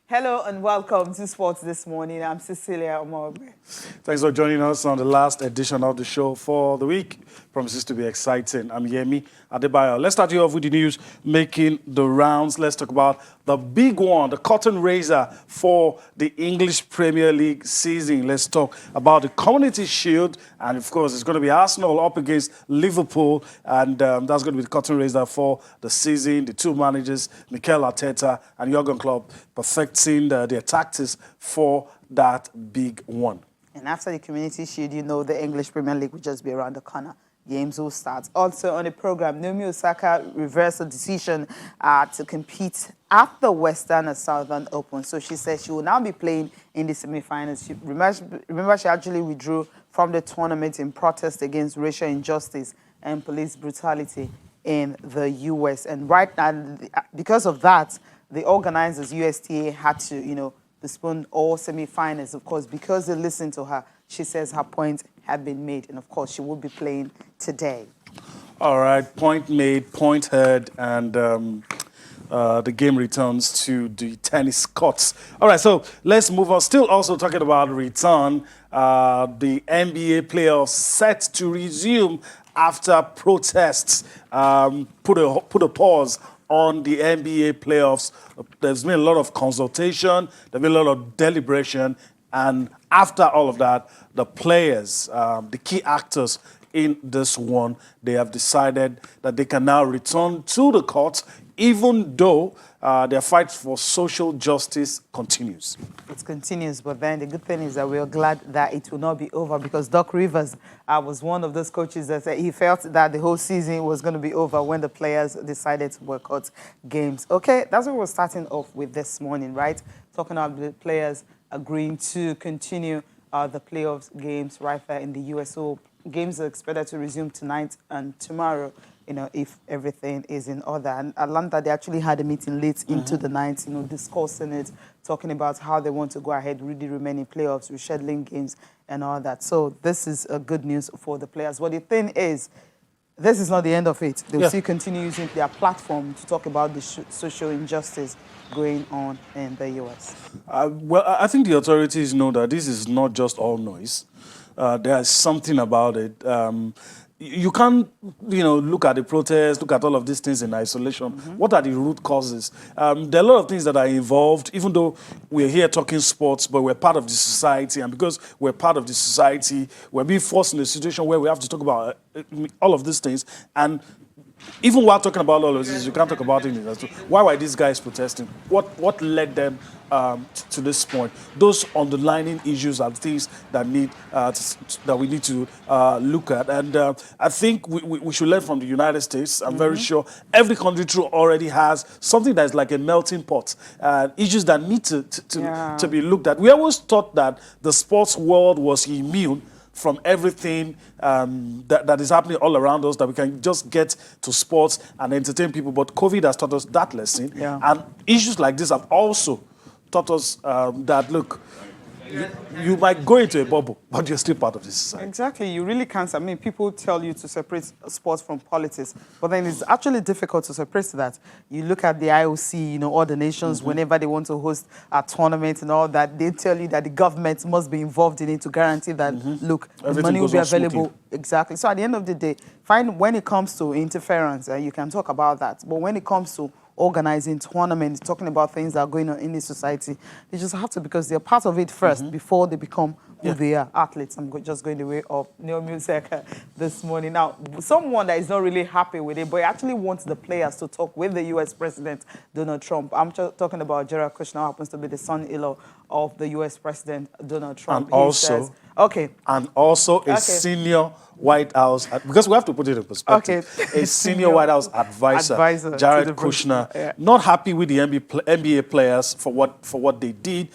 Hello and welcome to Sports This Morning. I'm Cecilia Omogbe. Thanks for joining us on the last edition of the show for the week. Promises to be exciting. I'm Yemi Adebayo. Let's start you off with the news making the rounds. Let's talk about the big one, the curtain raiser for the English Premier League season. Let's talk about the Community Shield. And of course, it's going to be Arsenal up against Liverpool. And that's going to be the curtain raiser for the season. The two managers, Mikel Arteta and Jurgen Klopp, perfecting their tactics for that big one. And after the Community Shield, you know the English Premier League will just be around the corner. Games will start. Also on the program, Naomi Osaka reversed a decision to compete at the Western and Southern Open. So she says she will now be playing in the semi-finals. Remember, she actually withdrew from the tournament in protest against racial injustice and police brutality in the U.S. And right now, because of that, the organizers, USTA, had to, postpone all semi-finals, of course, because they listened to her. She says her point had been made, and of course, she will be playing today. All right, point made, point heard, and the game returns to the tennis courts. All right, so let's move on. Still also talking about return, the NBA playoffs set to resume after protests put a pause on the NBA playoffs. There's been a lot of consultation, there's been a lot of deliberation, and after all of that, the players, the key actors in this one, they have decided that they can now return to the courts, even though their fight for social justice continues. It continues, but then the good thing is that we're glad that it will not be over, because Doc Rivers was one of those coaches that said he felt that the whole season was going to be over when the players decided to boycott games. Okay, that's what we're starting off with this morning, right? Talking about the players agreeing to continue the playoffs games right there in the US. So games are expected to resume tonight and tomorrow, if everything is in order. And Atlanta, they actually had a meeting late into the night, discussing it, talking about how they want to go ahead with the remaining playoffs, rescheduling games and all that. So this is good news for the players. But the thing is, this is not the end of it. They'll still continue using their platform to talk about the social injustice going on in the U.S. Well, I think the authorities know that this is not just all noise. There is something about it. You can't, look at the protests, look at all of these things in isolation. What are the root causes? There are a lot of things that are involved, even though we're here talking sports, but we're part of the society. And because we're part of the society, we're being forced in a situation where we have to talk about all of these things. And even while talking about all of this, you can't talk about it. Why were these guys protesting? What led them to this point? Those underlying issues are things that we need to look at. And I think we should learn from the United States. I'm very sure every country already has something that is like a melting pot. Issues that need to be looked at. We always thought that the sports world was immune from everything that is happening all around us, that we can just get to sports and entertain people. But COVID has taught us that lesson. Yeah. And issues like this have also taught us that, look, you might go into a bubble, but you're still part of this society. Exactly. You really can't. I mean, people tell you to separate sports from politics, but then it's actually difficult to separate that. You look at the IOC, all the nations, whenever they want to host a tournament and all that, they tell you that the government must be involved in it to guarantee that, look, the money will be available. Smoothly. Exactly. So at the end of the day, when it comes to interference, you can talk about that. But when it comes to organizing tournaments, talking about things that are going on in the society, they just have to, because they're part of it first before they become who they are, athletes. I'm just going the way of Naomi Osaka this morning. Now, someone that is not really happy with it, but actually wants the players to talk with the U.S. President, Donald Trump. I'm talking about Jared Kushner, who happens to be the son-in-law of the U.S. President, Donald Trump. And also a senior White House, because we have to put it in perspective, a senior White House advisor Jared Kushner, not happy with the NBA players for what they did.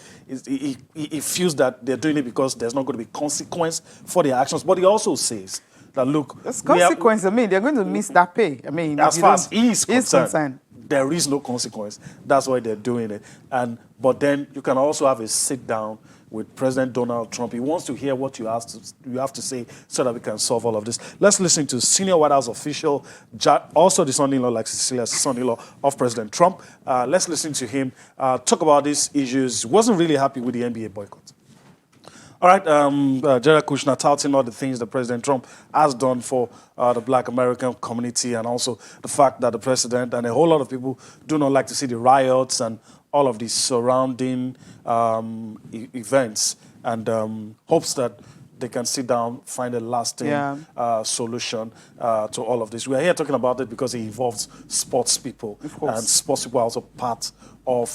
He feels that they're doing it because there's not going to be consequence for their actions. But he also says that, look, there's consequence. They're going to miss that pay. As far as he is concerned, there is no consequence. That's why they're doing it. But then you can also have a sit down with President Donald Trump. He wants to hear what you have to say so that we can solve all of this. Let's listen to senior White House official, also the son-in-law, like Cecilia's son-in-law of President Trump. Let's listen to him talk about these issues. He wasn't really happy with the NBA boycott. All right, Jared Kushner touting all the things that President Trump has done for the Black American community, and also the fact that the president and a whole lot of people do not like to see the riots and all of these surrounding events, and hopes that they can sit down, find a lasting solution to all of this. We are here talking about it because it involves sports people, and sports people are also part of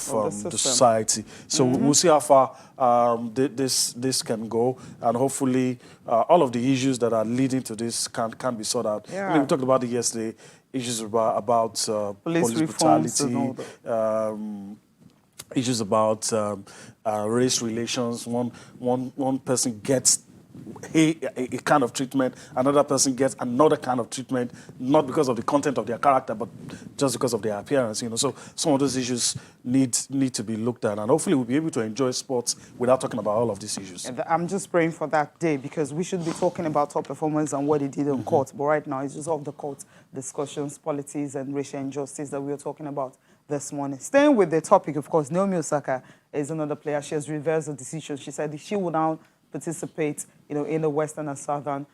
the society. So we'll see how far this can go, and hopefully all of the issues that are leading to this can be sorted out. I mean, we talked about it yesterday, issues about police brutality, issues about race relations. One person gets a kind of treatment, another person gets another kind of treatment, not because of the content of their character, but just because of their appearance. So some of those issues need to be looked at, and hopefully we'll be able to enjoy sports without talking about all of these issues. And I'm just praying for that day, because we should be talking about top performance and what they did on court, but right now it's just off the court discussions, politics, and racial injustice that we are talking about this morning. Staying with the topic, of course, Naomi Osaka is another player. She has reversed the decision. She said she will now participate, in the Western and Southern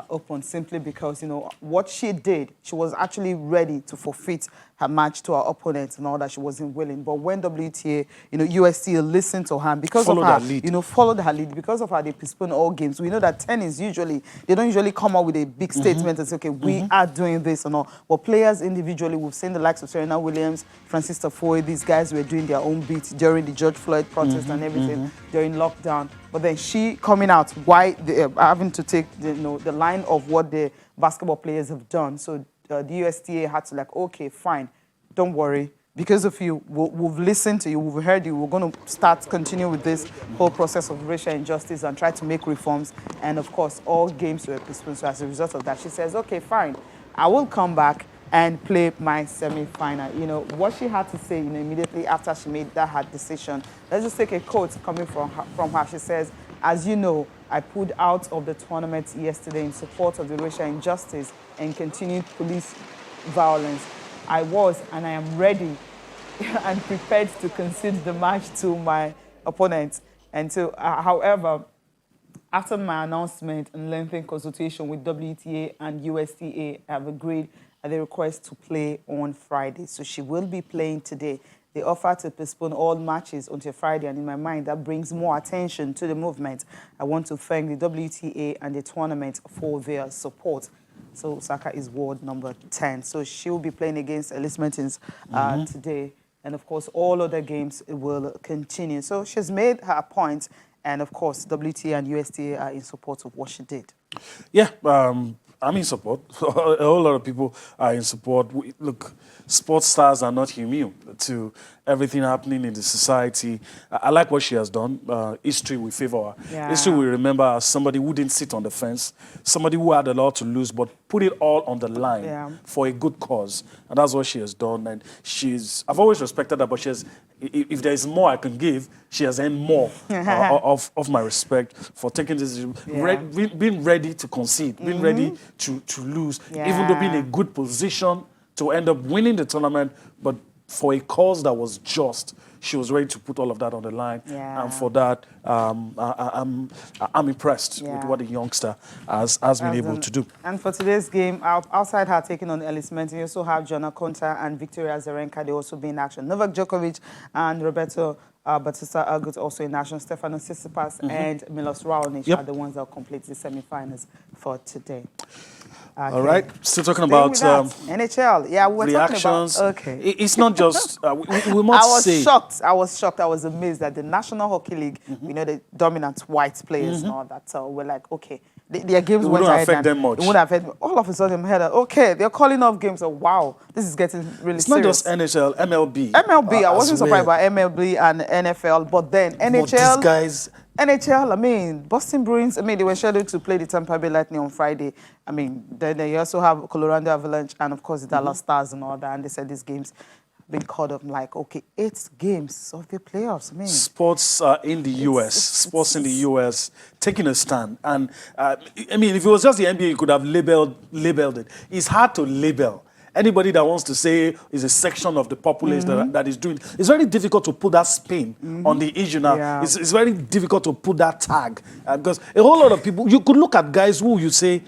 Open, simply because, what she did, she was actually ready to forfeit her match to her opponent and all that. She wasn't willing. But when WTA, USTA listened to her, because followed of her, her lead. Followed her lead, because of her, they postpone all games. We know that tennis they don't usually come out with a big statement and say, okay, we are doing this and all. But players individually, we've seen the likes of Serena Williams, Francis Tiafoe, these guys were doing their own beats during the George Floyd protest and everything during lockdown. But then she coming out, why having to take the line of what the basketball players have done. So the USTA had to okay, fine, don't worry. Because of you, we've listened to you, we've heard you, we're going to continue with this whole process of racial injustice and try to make reforms. And of course, all games were postponed. So as a result of that, she says, okay, fine, I will come back and play my semi-final. What she had to say, immediately after she made that hard decision. Let's just take a quote coming from her. She says, as you know, I pulled out of the tournament yesterday in support of the racial injustice and continued police violence. I was and I am ready and prepared to concede the match to my opponent. And so, however, after my announcement and lengthy consultation with WTA and USTA, I have agreed at the request to play on Friday. So she will be playing today. They offer to postpone all matches until Friday, and in my mind, that brings more attention to the movement. I want to thank the WTA and the tournament for their support. So Osaka is world number 10. So she will be playing against Elise Mertens today. And of course, all other games will continue. So she's made her point. And of course, WTA and USTA are in support of what she did. Yeah, I'm in support. A whole lot of people are in support. Look, sports stars are not immune to everything happening in the society. I like what she has done. History will favor her. Yeah. History will remember her as somebody who didn't sit on the fence, somebody who had a lot to lose, but put it all on the line for a good cause. And that's what she has done. And I've always respected her, but if there is more I can give, she has earned more of my respect for taking this decision, being ready to concede, being ready to lose, even though being in a good position to end up winning the tournament, but for a cause that was just, she was ready to put all of that on the line. And for that, I'm impressed with what the youngster has been able to do. And for today's game, outside her taking on Elise Mertens, you also have Joanna Konta and Victoria Azarenka. They also be in action. Novak Djokovic and Roberto Bautista Agut also in action. Stefano Tsitsipas and Milos Raonic are the ones that will complete the semi-finals for today. Okay. All right, still talking about NHL. Yeah, we were reactions. Talking about. Okay, it's not just. We must say. I was shocked. I was amazed that the National Hockey League, the dominant white players and all that. So we're like, okay, their games won't affect them much. It won't affect them. All of a sudden, we had okay, they're calling off games. So wow, this is getting really it's serious. It's not just NHL, MLB. MLB. I wasn't surprised by MLB and NFL, but then NHL. These guys. NHL, I mean, Boston Bruins, I mean, they were scheduled to play the Tampa Bay Lightning on Friday. I mean, then they also have Colorado Avalanche and, of course, the Dallas Stars and all that. And they said these games, been caught up like, okay, 8 games of the playoffs. I mean, Sports in the US, sports in the US, taking a stand. And I mean, if it was just the NBA, you could have labeled it. It's hard to label. Anybody that wants to say is a section of the populace that is doing, it's very difficult to put that spin on the issue now. Yeah. It's very difficult to put that tag because a whole lot of people, you could look at guys who you say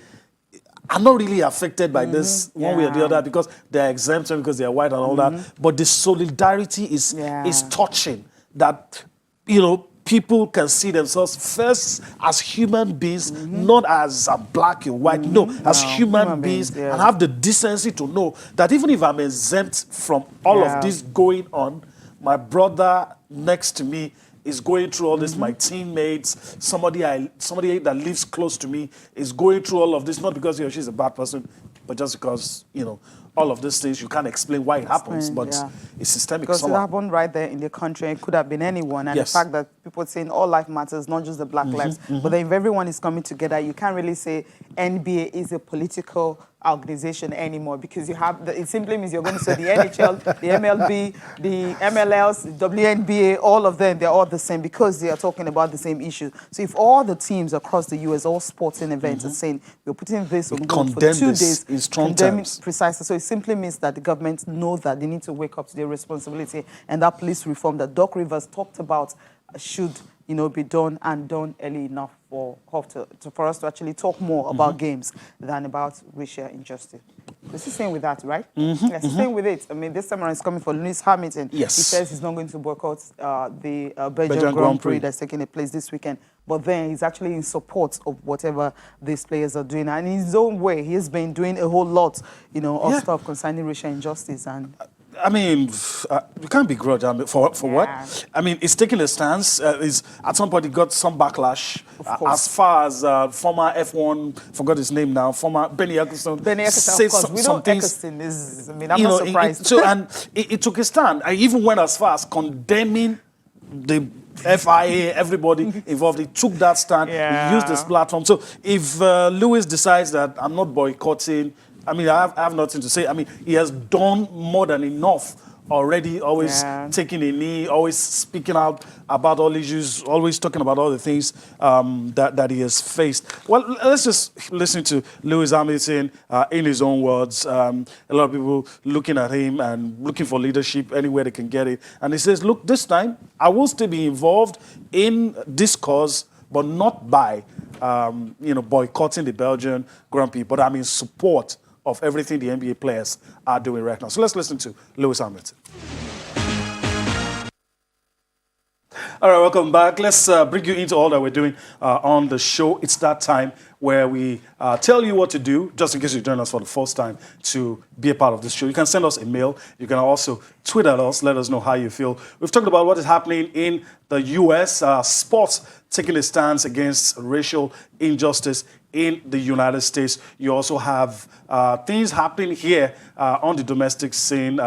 are not really affected by this one way or the other because they're exempt because they're white and all that. But the solidarity is touching that, you know, people can see themselves first as human beings, not as black and white, no, as human beings, and have the decency to know that even if I'm exempt from all of this going on, my brother next to me is going through all this, my teammates, somebody that lives close to me is going through all of this, not because he or she's a bad person, but just because, you know, all of these things, you can't explain why it happens, but it's systemic. Because it happened right there in the country. It could have been anyone. And the fact that people saying all life matters, not just the black lives. But then if everyone is coming together, you can't really say NBA is a political organization anymore because you have, it simply means you're going to say the NHL, the MLB, the MLS, the WNBA, all of them, they're all the same because they are talking about the same issue. So if all the teams across the US, all sporting events are saying, we're putting this on hold for 2 days, in strong terms. Precisely. So it simply means that the government know that they need to wake up to their responsibility, and that police reform that Doc Rivers talked about should, you know, be done and done early enough for us to actually talk more about games than about racial injustice. It's the same with that, right? Yes, the same with it. I mean, this time around it's coming for Lewis Hamilton. Yes. He says he's not going to boycott the Belgian Grand Prix that's taking place this weekend. But then he's actually in support of whatever these players are doing. And in his own way, he's been doing a whole lot, you know, of stuff concerning racial injustice. And I mean, you can't begrudge for what? I mean, it's taking a stance. At some point, he got some backlash. As far as former F1, forgot his name now, former Benny Ecclestone. Benny Ecclestone, of course. We know Ecclestone is, I mean, I'm not surprised. It took a stand. I even went as far as condemning the FIA, everybody involved. He took that stand. He used this platform. So if Lewis decides that I'm not boycotting, I mean, I have nothing to say. I mean, he has done more than enough already, always taking a knee, always speaking out about all issues, always talking about all the things that he has faced. Well, let's just listen to Lewis Hamilton in his own words. A lot of people looking at him and looking for leadership anywhere they can get it. And he says, look, this time I will still be involved in this cause, but not by boycotting the Belgian Grand Prix, but I'm in support of everything the NBA players are doing right now. So let's listen to Lewis Hamilton. All right, welcome back. Let's bring you into all that we're doing on the show. It's that time where we tell you what to do, just in case you join us for the first time, to be a part of this show. You can send us a mail. You can also tweet at us, let us know how you feel. We've talked about what is happening in the U.S., sports taking a stance against racial injustice in the United States. You also have things happening here on the domestic scene.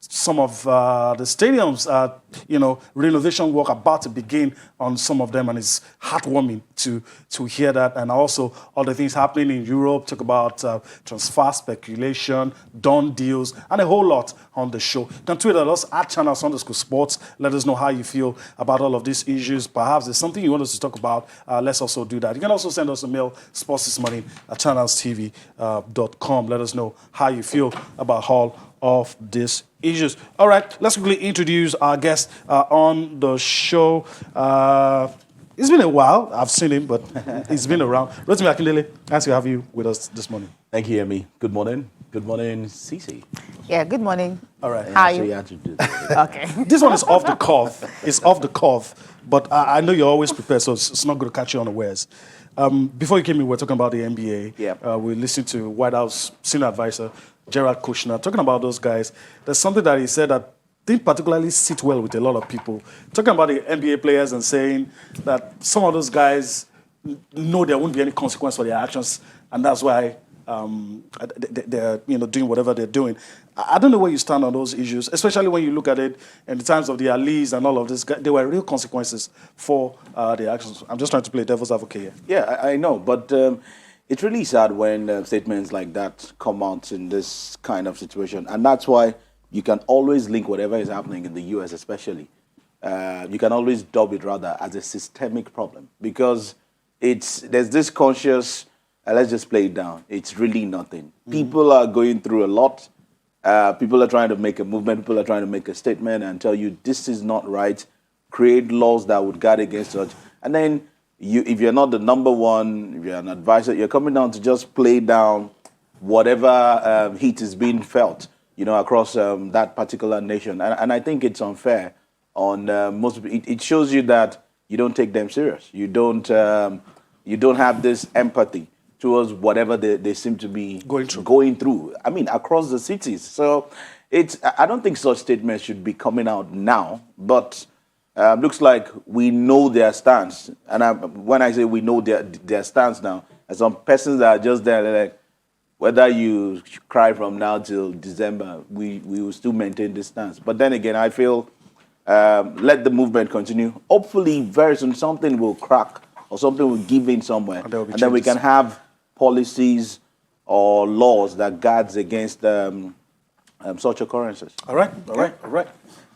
Some of the stadiums, renovation work about to begin on some of them, and it's heartwarming to hear that. And also all the things happening in Europe, talk about transfer speculation, done deals, and a whole lot on the show. You can tweet at us at @channels_sports. Let us know how you feel about all of these issues. Perhaps there's something you want us to talk about. Let's also do that. You can also send us a mail, sportsthismorning@channelstv.com. Let us know how you feel about all of these issues. All right, let's quickly introduce our guest on the show. It's been a while. I've seen him, but he's been around. Rotimi Akindele, nice to have you with us this morning. Thank you, Yemi. Good morning. Good morning, Cece. Yeah, good morning. All right. How are you? Okay. This one is off the cuff. It's off the cuff, but I know you're always prepared, so it's not going to catch you unawares. Before you came in, we were talking about the NBA. Yeah. We listened to White House senior advisor Jared Kushner talking about those guys. There's something that he said that didn't particularly sit well with a lot of people. Talking about the NBA players and saying that some of those guys know there won't be any consequence for their actions, and that's why they're doing whatever they're doing. I don't know where you stand on those issues, especially when you look at it in the times of the Alis and all of this. There were real consequences for their actions. I'm just trying to play devil's advocate here. Yeah, I know, but it's really sad when statements like that come out in this kind of situation, and that's why you can always link whatever is happening in the US, especially. You can always dub it rather as a systemic problem because there's this conscious. Let's just play it down. It's really nothing. People are going through a lot. People are trying to make a movement. People are trying to make a statement and tell you this is not right. Create laws that would guard against such. And then if you're not the number one, if you're an advisor, you're coming down to just play down whatever heat is being felt, across that particular nation. And I think it's unfair on most people. It shows you that you don't take them serious. You don't have this empathy towards whatever they seem to be going through. I mean, across the cities. So I don't think such statements should be coming out now, but looks like we know their stance. And when I say we know their stance now, there's some persons that are just there, they're like, whether you cry from now till December, we will still maintain this stance. But then again, I feel let the movement continue. Hopefully very soon something will crack or something will give in somewhere. And then we can have policies or laws that guards against such occurrences. All right.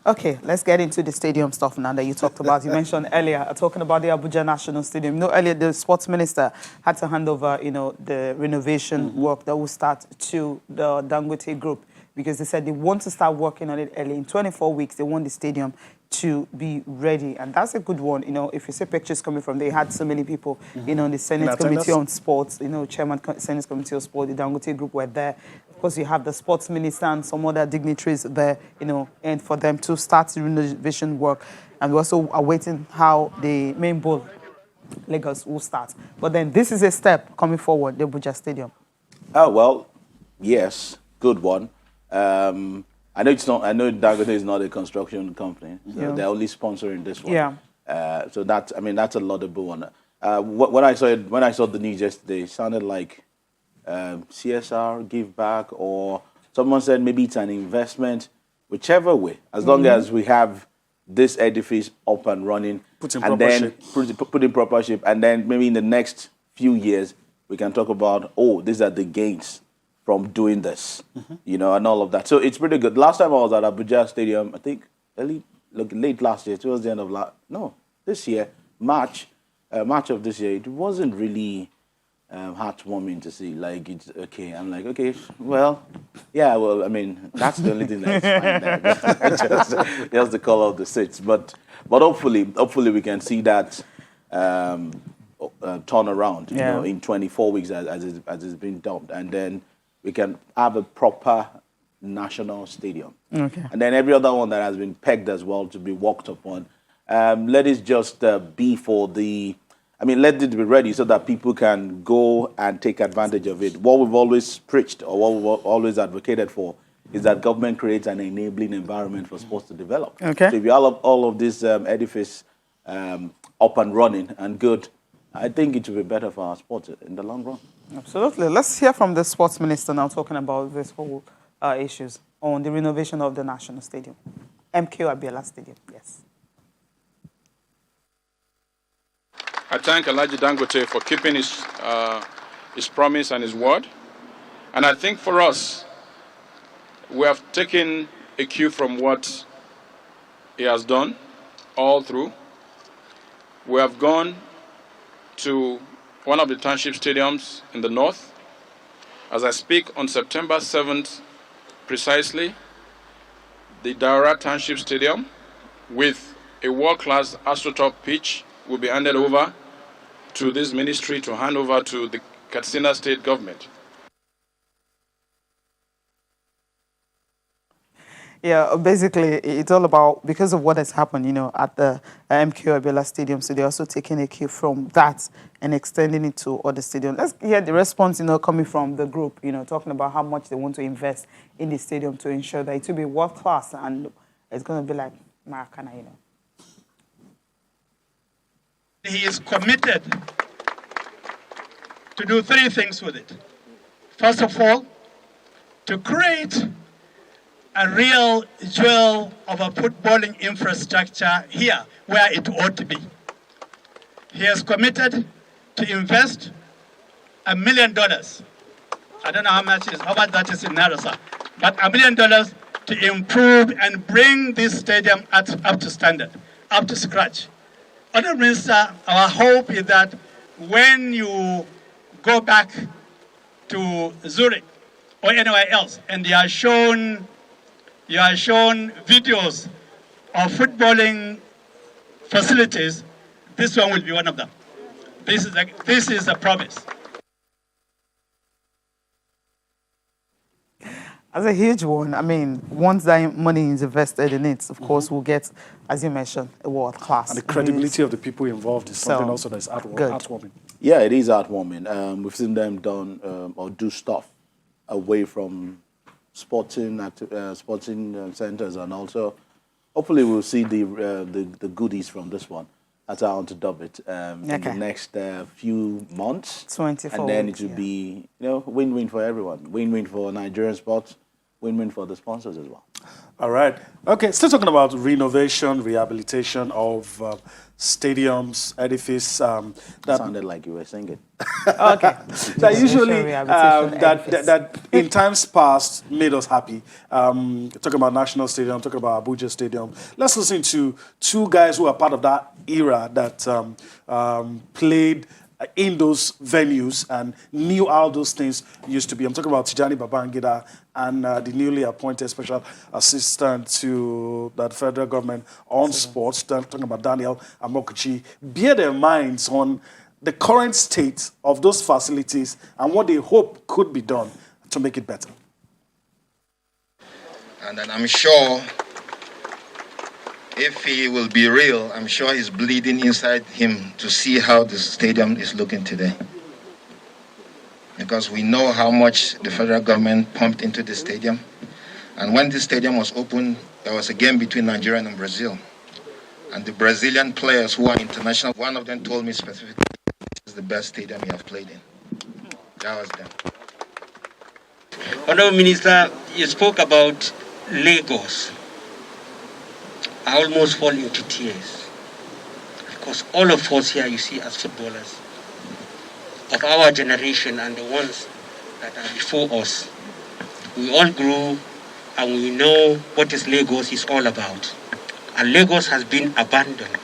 Okay, let's get into the stadium stuff now that you talked about. You mentioned earlier, talking about the Abuja National Stadium. Earlier the sports minister had to hand over, the renovation work that will start to the Dangote Group because they said they want to start working on it early. In 24 weeks, they want the stadium to be ready. And that's a good one. If you see pictures coming from, they had so many people, the Senate Committee on Sports, Chairman Senate Committee on Sport, the Dangote Group were there. Of course, you have the sports minister and some other dignitaries there, and for them to start the renovation work. And we're also awaiting how the main bowl, Lagos, will start. But then this is a step coming forward, the Abuja Stadium. Oh, well, yes, good one. I know Dangote is not a construction company. So they're only sponsoring this one. Yeah. So that's a laudable one. When I saw the news yesterday, it sounded like CSR, give back, or someone said maybe it's an investment. Whichever way, as long as we have this edifice up and running, put in proper shape, and then maybe in the next few years we can talk about these are the gains from doing this, and all of that. So it's pretty good. Last time I was at Abuja Stadium, I think late last year, towards the end of this year, March of this year, it wasn't really heartwarming to see. Like, it's okay. I'm like, okay, well, yeah, well, I mean, that's the only thing that's fine there. Just the color of the seats. But hopefully we can see that turn around, in 24 weeks as it's been dubbed. And then we can have a proper national stadium. Okay. And then every other one that has been pegged as well to be worked upon. Let it just be for let it be ready so that people can go and take advantage of it. What we've always preached or what we've always advocated for is that government creates an enabling environment for sports to develop. Okay. So if you have all of this edifice up and running and good, I think it will be better for our sport in the long run. Absolutely. Let's hear from the sports minister now talking about this whole issues on the renovation of the National Stadium. MKO Abiola Stadium, yes. I thank Alhaji Dangote for keeping his promise and his word. And I think for us, we have taken a cue from what he has done all through. We have gone to one of the township stadiums in the north. As I speak, on September 7th, precisely, the Daura Township Stadium with a world-class AstroTurf pitch will be handed over to this ministry to hand over to the Katsina state government. Yeah, basically, it's all about, because of what has happened, at the MKO Abiola Stadium, so they're also taking a cue from that and extending it to other stadiums. Let's hear the response, coming from the group, talking about how much they want to invest in the stadium to ensure that it will be world-class and it's going to be like Maracana, He is committed to do three things with it. First of all, to create a real jewel of a footballing infrastructure here where it ought to be. He has committed to invest $1 million. I don't know how much that is in Naira, but $1 million to improve and bring this stadium up to standard, up to scratch. Honourable Minister, our hope is that when you go back to Zurich or anywhere else and you are shown videos of footballing facilities, this one will be one of them. This is a promise. As a huge one, I mean, once that money is invested in it, of course, we'll get, as you mentioned, a world class. And the credibility of the people involved is something also that's heartwarming. Yeah, it is heartwarming. We've seen them done or do stuff away from sporting centers, and also hopefully we'll see the goodies from this one. That's how I want to dub it in the next few months. 24 and then weeks, it will be win-win for everyone. Win-win for Nigerian sports, win-win for the sponsors as well. All right. Okay, still talking about renovation, rehabilitation of stadiums, edifice. That sounded like you were singing. Okay. That usually that in times past made us happy. Talking about National Stadium, talking about Abuja Stadium. Let's listen to two guys who are part of that era that played in those venues and knew how those things used to be. I'm talking about Tijani Babangida and the newly appointed special assistant to the federal government on sports, talking about Daniel Amokuchi. Bear their minds on the current state of those facilities and what they hope could be done to make it better. And then I'm sure if he will be real, I'm sure he's bleeding inside him to see how the stadium is looking today. Because we know how much the federal government pumped into the stadium. And when this stadium was opened, there was a game between Nigeria and Brazil. And the Brazilian players who are international, one of them told me specifically, this is the best stadium you have played in. That was them. Honourable Minister, you spoke about Lagos. I almost fall into tears. Because all of us here, you see, as footballers, of our generation and the ones that are before us, we all grew and we know what is Lagos is all about. And Lagos has been abandoned.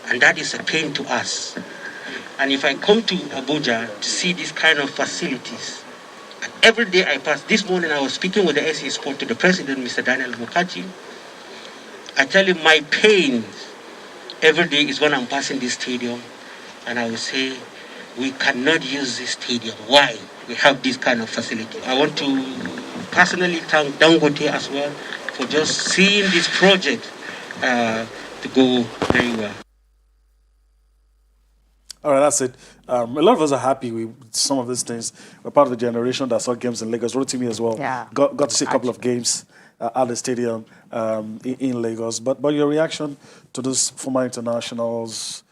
And that is a pain to us. And if I come to Abuja to see these kind of facilities, and every day I pass, this morning I was speaking with the SA Sport to the president, Mr. Daniel Amokuchi. I tell him my pain every day is when I'm passing this stadium, and I will say, we cannot use this stadium. Why? We have this kind of facility. I want to personally thank Dangote as well for just seeing this project to go very well. All right, that's it. A lot of us are happy with some of these things. We're part of the generation that saw games in Lagos. Rotimi as well. Yeah. Got to see a couple of games at the stadium in Lagos. But your reaction to those former internationals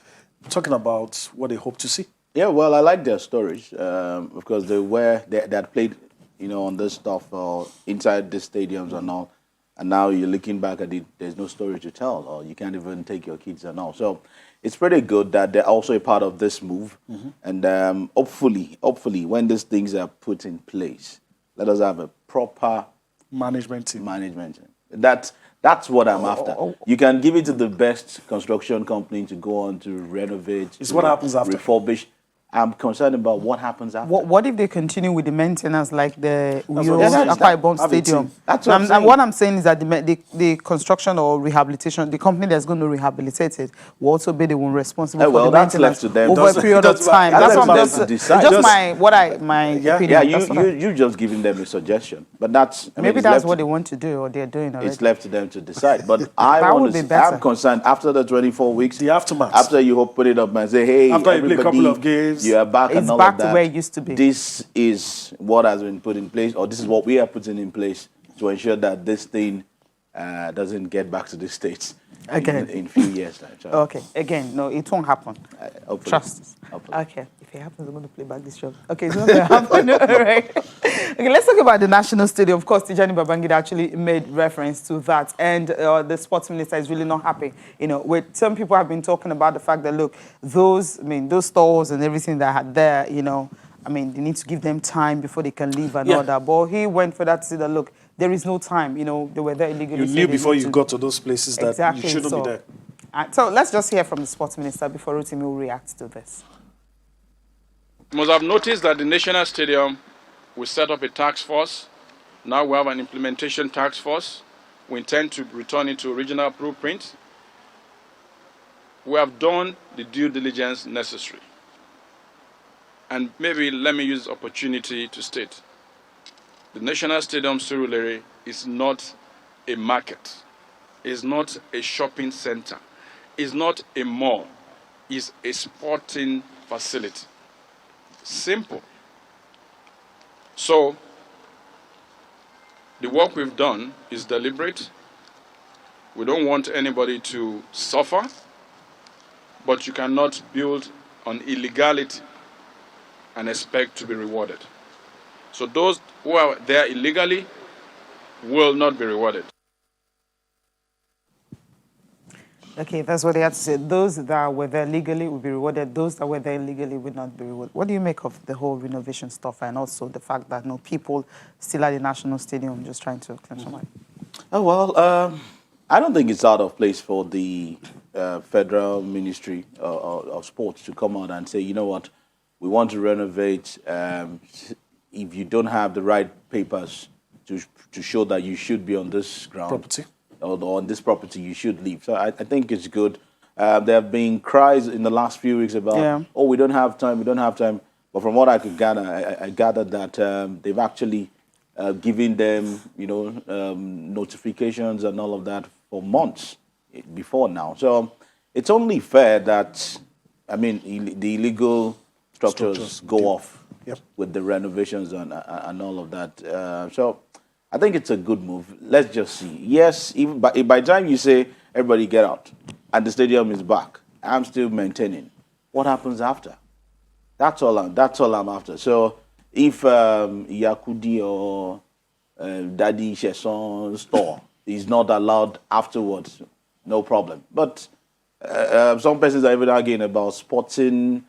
talking about what they hope to see? Yeah, well, I like their stories because they had played, on this stuff inside the stadiums and all, and now you're looking back at it. There's no story to tell, or you can't even take your kids and all. So it's pretty good that they're also a part of this move, and hopefully, when these things are put in place, let us have a proper Management team. That's what I'm after. You can give it to the best construction company to go on to renovate. It's what happens after. Refurbish. I'm concerned about what happens after. What if they continue with the maintenance like the Akwa Ibom Stadium? That's what I'm saying. What I'm saying is that the construction or rehabilitation, the company that's going to rehabilitate it will also be the one responsible for the that's maintenance left to them. over a period of time. That's That's what I'm left just, to decide. just my opinion. Yeah, you just giving them a suggestion, but maybe that's what they want to do or they're doing already. It's left to them to decide. But I'm concerned after the 24 weeks, The aftermath. after you put it up and say, hey, After you play a couple everybody, of games. you are back and It's all back of to that. where it used to be. This is what has been put in place, or this is what we are putting in place to ensure that this thing doesn't get back to the States Again. in a few years' time. So, Okay, again, no, it won't happen. hopefully. Trust us. Hopefully. Okay, if it happens, I'm going to play back this show. Okay, it's not going to happen. All right. Okay, let's talk about the National Stadium. Of course, Tijani Babangida actually made reference to that, and the sports minister is really not happy. With some people have been talking about the fact that, look, those stores and everything that had there, I mean, they need to give them time before they can leave and all that. But he went for that to say that, look, there is no time. You know, they were there illegally. You knew before you got to those places that you shouldn't be there. So let's just hear from the sports minister before Rotimi will react to this. You must have noticed that the National Stadium, we set up a task force. Now we have an implementation task force. We intend to return it to original blueprint. We have done the due diligence necessary. And maybe let me use this opportunity to state, the National Stadium Surulere is not a market, is not a shopping center, is not a mall, is a sporting facility. Simple. So, the work we've done is deliberate. We don't want anybody to suffer, but you cannot build on illegality and expect to be rewarded. So those who are there illegally will not be rewarded. Okay, that's what they had to say. Those that were there legally will be rewarded. Those that were there illegally will not be rewarded. What do you make of the whole renovation stuff and also the fact that people still at the National Stadium just trying to cleanse their mind? Oh, well, I don't think it's out of place for the Federal Ministry of Sports to come out and say, you know what, we want to renovate. If you don't have the right papers to show that you should be on this ground, Property. or on this property, you should leave. So I think it's good. There have been cries in the last few weeks about, oh, we don't have time, we don't have time. But from what I could gather, I gathered that they've actually given them, notifications and all of that for months before now. So it's only fair that, the illegal structures go off with the renovations and all of that. So I think it's a good move. Let's just see. Yes, even by the time you say everybody get out and the stadium is back, I'm still maintaining. What happens after? That's all I'm after. So if Yakudi or Daddy Cheson's store is not allowed afterwards, no problem. But some persons are even arguing about sporting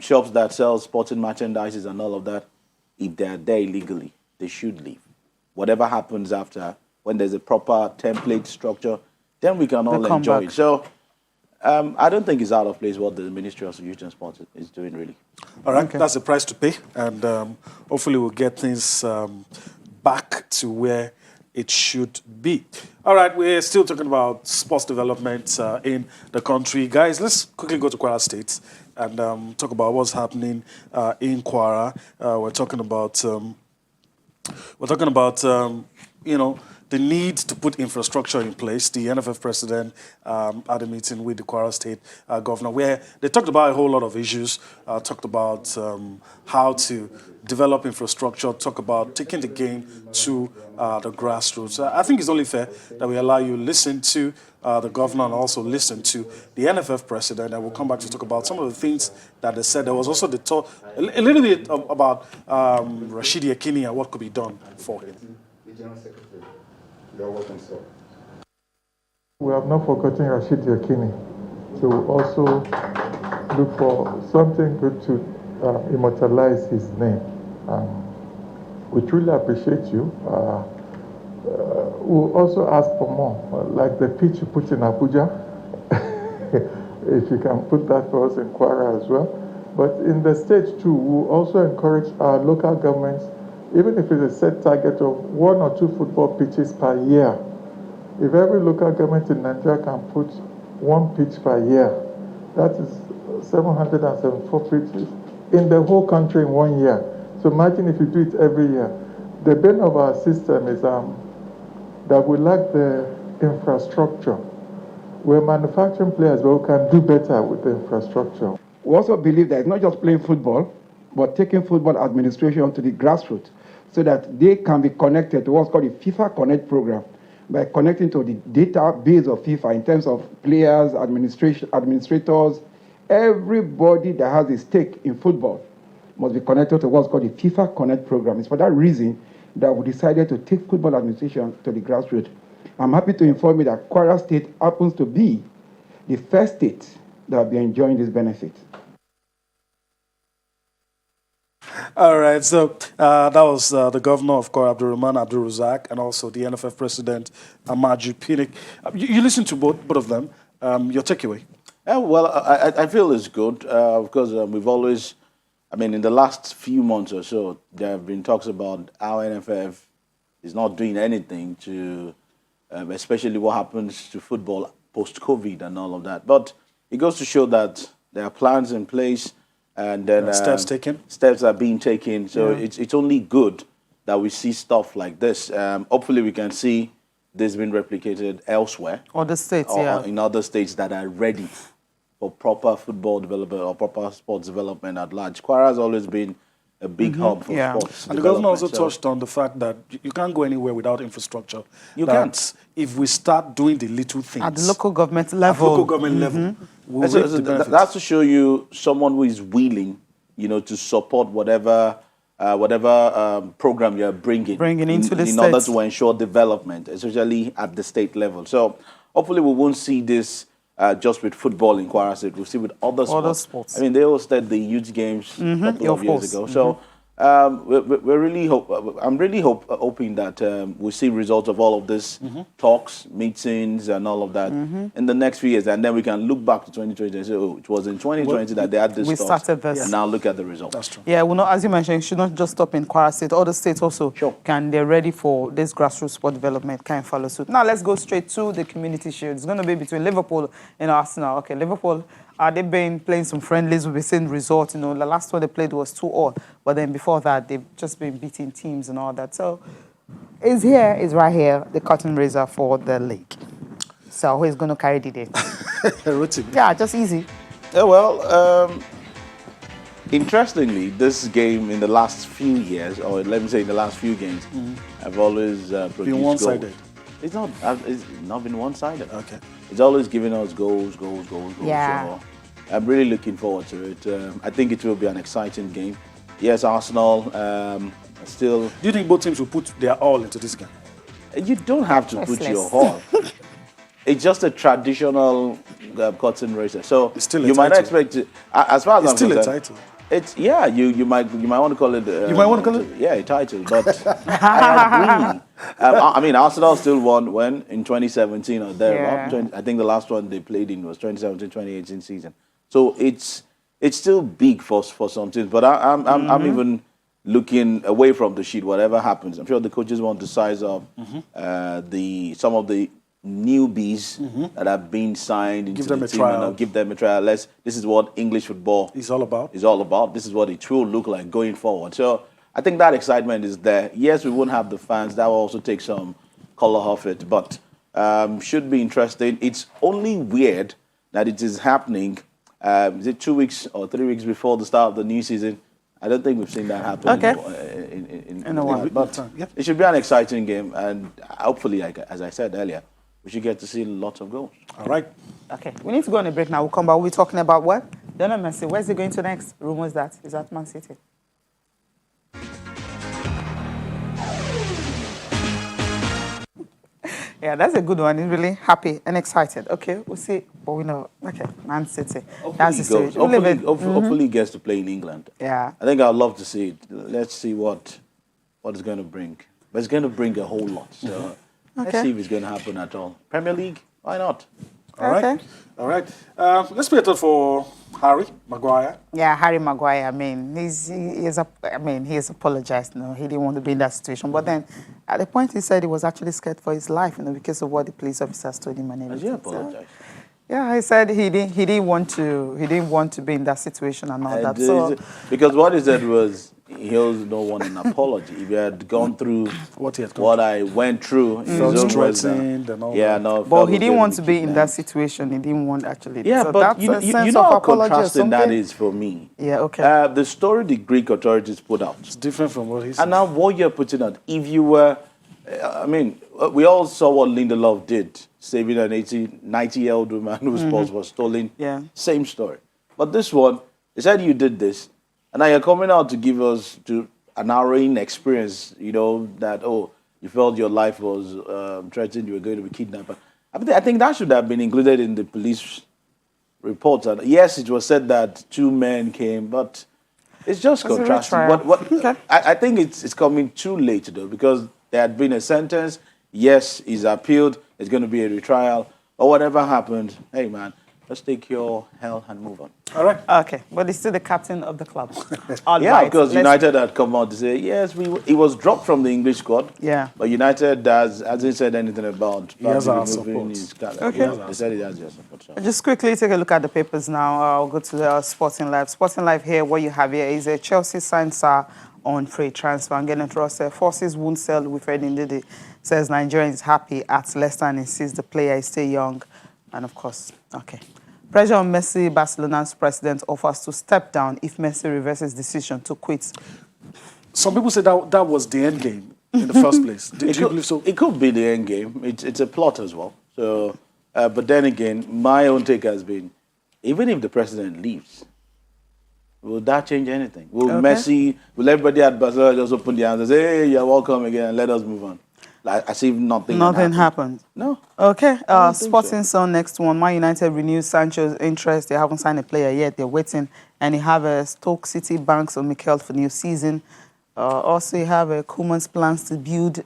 shops that sell sporting merchandises and all of that. If they're there illegally, they should leave. Whatever happens after, when there's a proper template structure, then we can all enjoy it. So I don't think it's out of place what the Ministry of Youth and Sports is doing, really. All right, that's the price to pay. And hopefully we'll get things back to where it should be. All right, we're still talking about sports development in the country. Guys, let's quickly go to Kwara State and talk about what's happening in Kwara. We're talking about, the need to put infrastructure in place. The NFF president had a meeting with the Kwara State governor where they talked about a whole lot of issues, talked about how to develop infrastructure, talk about taking the game to the grassroots. I think it's only fair that we allow you to listen to the governor and also listen to the NFF president, and we'll come back to talk about some of the things that they said. There was also the talk a little bit about Rashidi Yekini and what could be done for him. The General Secretary, you are welcome, sir. We have not forgotten Rashidi Yekini, so we'll also look for something good to immortalize his name. We truly appreciate you. We'll also ask for more, like the pitch you put in Abuja. If you can put that for us in Kwara as well. But in the state too, we'll also encourage our local governments, even if it's a set target of 1 or 2 football pitches per year. If every local government in Nigeria can put 1 pitch per year, that is 774 pitches in the whole country in 1 year. So imagine if you do it every year. The bane of our system is that we lack the infrastructure. We're manufacturing players, but we can do better with the infrastructure. We also believe that it's not just playing football, but taking football administration to the grassroots so that they can be connected to what's called the FIFA Connect program by connecting to the database of FIFA in terms of players, administrators, everybody that has a stake in football must be connected to what's called the FIFA Connect program. It's for that reason that we decided to take football administration to the grassroots. I'm happy to inform you that Kwara State happens to be the first state that will be enjoying this benefit. All right, so that was the governor of Kwara, Abdulrahman Abdul Razak, and also the NFF president, Amaju Pinnick. You listened to both of them. Your takeaway? Well, I feel it's good because we've always, I mean, in the last few months or so, there have been talks about how NFF is not doing anything to, especially what happens to football post-COVID and all of that. But it goes to show that there are plans in place and then steps taken. Steps are being taken. So it's only good that we see stuff like this. Hopefully we can see this being replicated elsewhere. Other states, or in other states that are ready for proper football development or proper sports development at large. Kwara has always been a big hub for sports. And the governor also touched on the fact that you can't go anywhere without infrastructure. You can't. If we start doing the little things at the local government level, we'll that's to show you someone who is willing, to support whatever program you're bringing into the in order to ensure development, especially at the state level. So hopefully we won't see this just with football in Kwara State. We'll see with other sports. I mean, they hosted the youth games a couple of years ago. So we're really I'm really hoping that we'll see results of all of this talks, meetings, and all of that in the next few years, and then we can look back to 2020 and say, oh, it was in 2020 that they had this. We started this, and now look at the results. That's true. Yeah, well, no, as you mentioned, it should not just stop in Kwara State. Other states also they're ready for this grassroots sport development can follow suit. Now let's go straight to the Community Shield. It's going to be between Liverpool and Arsenal. Okay, Liverpool. They've been playing some friendlies. We've been seeing results. The last one they played was 2-2. But then before that, they've just been beating teams and all that. So it's right here, the curtain raiser for the league. So who is going to carry the day? Yeah, just easy. Yeah, well, interestingly, this game in the last few years, or let me say in the last few games, have always produced been one-sided. Goals. It's not been one-sided. Okay. It's always giving us goals. Yeah. So I'm really looking forward to it. I think it will be an exciting game. Yes, Arsenal still... Do you think both teams will put their all into this game? You don't have to put your all. It's just a traditional curtain raiser. So it's still a you title. might not expect to, as far as it's I'm still concerned, a title. It's you might want to call it. You might want to call it? Yeah, a title. But I agree. I mean, Arsenal still won when in 2017 or thereabout. Yeah. I think the last one they played in was 2017-2018 season. So it's still big for some teams. But I'm even looking away from the sheet. Whatever happens, I'm sure the coaches want to size up some of the newbies that have been signed into the team and give them a trial. This is what English football is all about. This is what it will look like going forward. So I think that excitement is there. Yes, we won't have the fans. That will also take some color off it, but should be interesting. It's only weird that it is happening. Is it 2 weeks or 3 weeks before the start of the new season? I don't think we've seen that happen in a while. But it should be an exciting game, and hopefully, as I said earlier, we should get to see lots of goals. All right. Okay, we need to go on a break now. We'll come back. We'll be talking about what? Lionel Messi. Where's he going to next? Rumors that is at Man City. Yeah, that's a good one. He's really happy and excited. Okay, we'll see. But we know, okay, Man City. That's the story. Hopefully he gets to play in England. Yeah. I think I'd love to see it. Let's see what it's going to bring. But it's going to bring a whole lot. So let's see if it's going to happen at all. Premier League, why not? All right. All right. Let's play a thought for Harry Maguire. Yeah, Harry Maguire. I mean, he has apologized. He didn't want to be in that situation. But then, at the point, he said he was actually scared for his life, because of what the police officers told him and everything. Has he apologized? Yeah, he said he didn't want to be in that situation and all that. So because what he said was he owes no one an apology. If he had gone through what I went through, he felt threatened and all that. No. But he didn't want to be in that situation. He didn't want actually. Yeah, so but that's you know how contrasting that is for me. Yeah, okay. The story the Greek authorities put out is different from what he said. And now what you're putting out, if you were, we all saw what Lindelof did, saving an 90-year-old woman whose purse was stolen. Yeah. Same story. But this one, they said you did this, and now you're coming out to give us an harrowing experience, that, you felt your life was threatened, you were going to be kidnapped. I think that should have been included in the police reports. And yes, it was said that 2 men came, but It's just It's a contrasting. retrial. Okay. I think it's coming too late, though, because there had been a sentence. Yes, he's appealed. It's going to be a retrial. Or whatever happened, hey, man, let's take your hell and move on. All right. Okay, but he's still the captain of the club. All Yeah, right, because let's- United had come out to say, yes, he was dropped from the English squad. Yeah. But United hasn't said anything about has our removing support. his Okay. Yeah, they said he has your support. So. Just quickly take a look at the papers now. I'll go to the Sporting Life. Sporting Life here, what you have here is a Chelsea signed Sarr on free transfer. And Gennett Ross forces won't sell with Fred Ndidi. Says Nigeria is happy at Leicester and insists the player is still young. And of course, okay. Pressure on Messi, Barcelona's president offers to step down if Messi reverses decision to quit. Some people say that was the end game in the first place. Do you believe so? It could be the end game. It's a plot as well. So, but then again, my own take has been, even if the president leaves, will that change anything? Will Messi, will everybody at Barcelona just open their hands and say, hey, you're welcome again, let us move on? Like, as if nothing happened. No. Okay, don't think Sporting Sun, next one. Man United renews Sancho's interest. They haven't signed a player yet. They're waiting. And you have a Stoke City banks on Mikel for new season. Also, you have Koeman's plans to build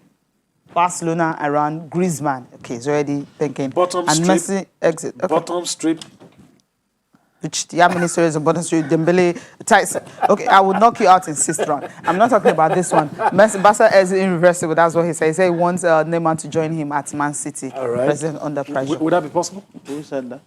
Barcelona around Griezmann. Okay, he's already thinking. Bottom and strip. Messi exit. Okay. Bottom strip. Which the minister is on bottom strip. Dembele, tight. Okay, I will knock you out in 6th round. I'm not talking about this one. Messi, Barca is irreversible. That's what he said. He said he wants Neymar to join him at Man City. All right. President under pressure. Would that be possible? Who said that?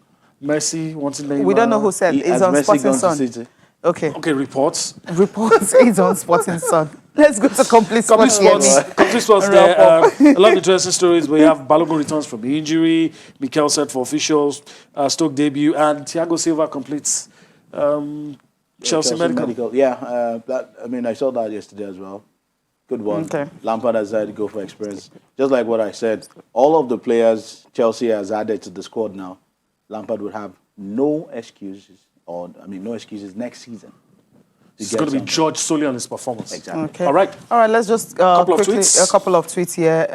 Messi wanting Neymar. We don't know who said. It's Has on Messi Sporting gone to Sun. City? Okay. Okay, reports. Reports is on Sporting Sun. Let's go to Complete Sports. Complete Sports there. A lot of interesting stories. We have Balogun returns from injury. Mikel set for officials. Stoke debut. And Thiago Silva completes Chelsea medical. Yeah, I saw that yesterday as well. Good one. Okay. Lampard has decided to go for experience. Just like what I said, all of the players Chelsea has added to the squad now, Lampard would have no excuses, no excuses next season. It's going to be judged solely on his performance. Exactly. Okay. All right. All right, let's just quickly, a couple of tweets here.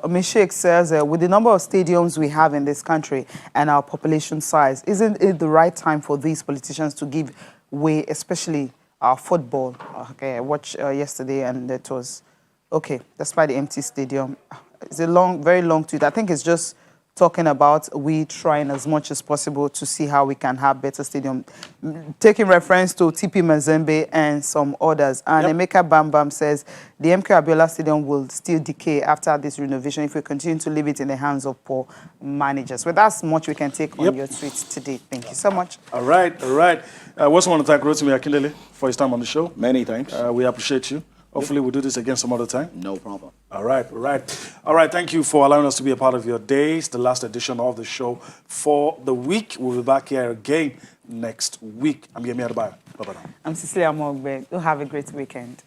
Mishek says, with the number of stadiums we have in this country and our population size, isn't it the right time for these politicians to give way, especially football? Okay, I watched yesterday and it was, okay, despite the empty stadium. It's a very long tweet. I think it's just talking about we trying as much as possible to see how we can have better stadium, taking reference to TP Mazembe and some others. And Emeka Bam Bam says the MK Abiola Stadium will still decay after this renovation if we continue to leave it in the hands of poor managers. Well, that's much we can take on your tweets today. Thank you so much. All right, all right. I also want to thank Rotimi Akindele for his time on the show. Many thanks. We appreciate you. Hopefully we'll do this again some other time. No problem. All right, all right. All right, thank you for allowing us to be a part of your days. The last edition of the show for the week. We'll be back here again next week. I'm Yemi Adebayo. Bye-bye now. I'm Cecilia Mogbe. Do have a great weekend.